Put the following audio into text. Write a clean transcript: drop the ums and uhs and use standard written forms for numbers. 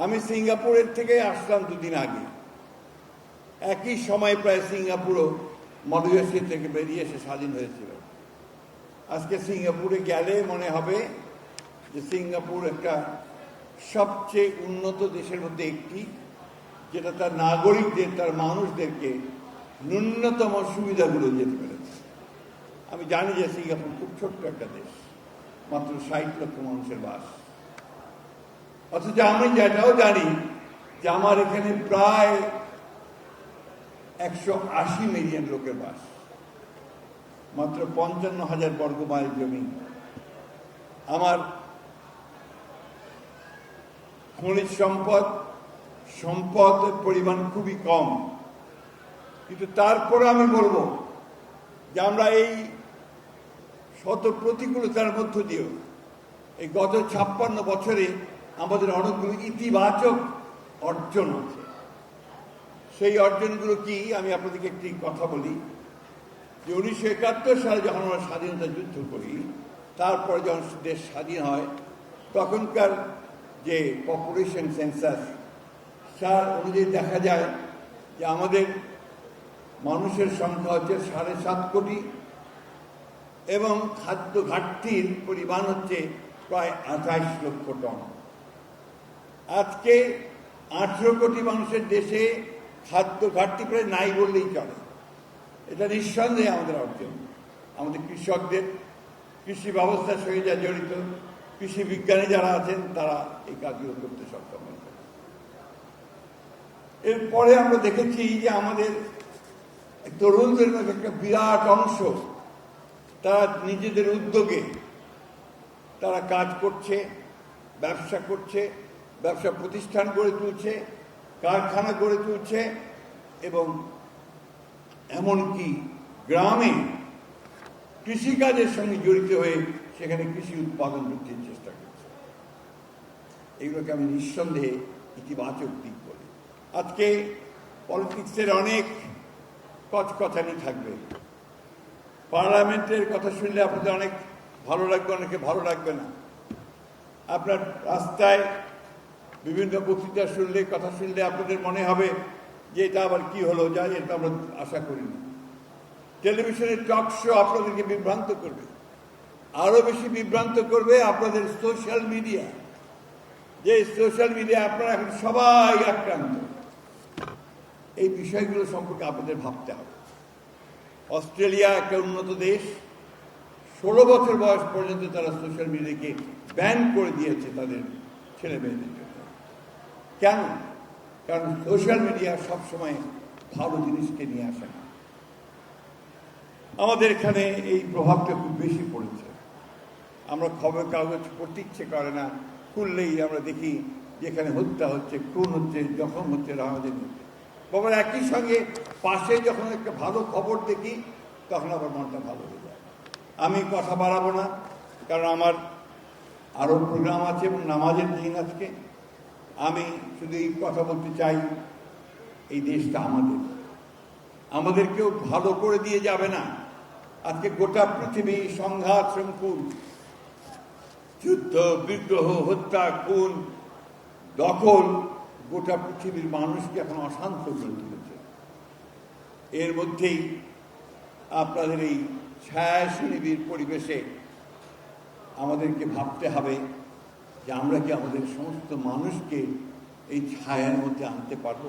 আমি সিঙ্গাপুরের থেকে আসলাম দুদিন আগে। একই সময় প্রায় সিঙ্গাপুরও মধ্যপ্রাচ্য থেকে বেরিয়ে এসে স্বাধীন হয়েছিল। আজকে সিঙ্গাপুরে গেলে মনে হবে যে সিঙ্গাপুর একটা সবচেয়ে উন্নত দেশের মধ্যে একটি, যেটা তার নাগরিকদের, তার মানুষদেরকে ন্যূনতম সুবিধাগুলো যেতে পেরেছে। আমি জানি যে সিঙ্গাপুর খুব ছোট্ট একটা দেশ, মাত্র 60 লক্ষ মানুষের বাস। অথচ আমি যেটাও জানি যে আমার এখানে প্রায় 180 মিলিয়ন লোকের বাস, মাত্র 55,000 বর্গ মাইল জমি। আমার খনিজ সম্পদের পরিমাণ খুবই কম, কিন্তু তারপরে আমি বলবো যে আমরা এই শত প্রতিকূলতার মধ্য দিয়েও এই গত 56 বছরে আমাদের অনেকগুলো ইতিবাচক অর্জন আছে। সেই অর্জনগুলো কি, আমি আপনাদেরকে একটি কথা বলি যে 1971 সালে যখন আমরা স্বাধীনতা যুদ্ধ করি, তারপরে যখন দেশ স্বাধীন হয়, তখনকার যে পপুলেশন সেন্সাস তার অনুযায়ী দেখা যায় যে আমাদের মানুষের সংখ্যা হচ্ছে 7.5 কোটি এবং খাদ্য ঘাটতির পরিমাণ হচ্ছে প্রায় 28 লক্ষ টন। আজকে 18 কোটি মানুষের দেশে খাদ্য ঘাটতি প্রায় নাই বললেই চলে। এটা নিঃসন্দেহে আমাদের অর্জন। আমাদের কৃষকদের, কৃষি ব্যবস্থার সঙ্গে যা জড়িত কৃষি বিজ্ঞানী যারা আছেন, তারা এই কাজগুলো করতে সক্ষম হয়েছে। এরপরে আমরা দেখেছি যে আমাদের তরুণদের মধ্যে একটা বিরাট অংশ তারা নিজেদের উদ্যোগে তারা কাজ করছে, ব্যবসা করছে, ব্যবসা প্রতিষ্ঠান গড়ে তুলছে, কারখানা গড়ে তুলছে এবং এমনকি গ্রামে কৃষিকাজের সঙ্গে জড়িত হয়ে সেখানে কৃষি উৎপাদন বৃদ্ধির চেষ্টা করছে। এগুলোকে আমি নিঃসন্দেহে ইতিবাচক দিক বলি। আজকে পলিটিক্সের অনেক কচকচানি থাকবে। পার্লামেন্টের কথা শুনলে আপনাদের অনেক ভালো লাগবে, অনেকে ভালো লাগবে না। আপনার রাস্তায় বিভিন্ন বক্তৃতা শুনলে, কথা শুনলে আপনাদের মনে হবে যে এটা আবার কি হলো, যা এটা আমরা আশা করিনি। টেলিভিশনের টক শো আপনাদেরকে বিভ্রান্ত করবে, আরো বেশি বিভ্রান্ত করবে আপনাদের সোশ্যাল মিডিয়া। যে সোশ্যাল মিডিয়া আপনারা এখন সবাই আক্রান্ত। এই বিষয়গুলো সম্পর্কে আপনাদের ভাবতে হবে। অস্ট্রেলিয়া একটা উন্নত দেশ, 16 বছর বয়স পর্যন্ত তারা সোশ্যাল মিডিয়াকে ব্যান করে দিয়েছে তাদের ছেলে মেয়েদের জন্য। কেন? কারণ সোশ্যাল মিডিয়া সবসময় ভালো জিনিসকে নিয়ে আসে না। আমাদের এখানে এই প্রভাবটা খুব বেশি পড়েছে। আমরা খবর কাগজ পড়তে ইচ্ছে করে না, খুললেই আমরা দেখি যেখানে হত্যা হচ্ছে, খুন হচ্ছে, জখম হচ্ছে আমাদের মধ্যে। আবার একই সঙ্গে পাশে যখন একটা ভালো খবর দেখি তখন আবার মনটা ভালো হয়ে যায়। আমি কথা বাড়াবো না, কারণ আমার আরও প্রোগ্রাম আছে এবং নামাজের দিন আজকে। আমি শুধু এই কথা বলতে চাই, এই দেশটা আমাদের কেউ ভালো করে দিয়ে যাবে না। আজকে গোটা পৃথিবী সংঘাত, সংকুল, যুদ্ধ, বিগ্রহ, হত্যা, খুন, দখল গোটা পৃথিবীর মানুষকে এখন অশান্ত করে তুলেছে। এর মধ্যেই আপনাদের এই ছায়াশনিবির পরিবেশে আমাদেরকে ভাবতে হবে যে আমরা কি আমাদের সমস্ত মানুষকে এই ছায়ার মধ্যে আনতে পারবো।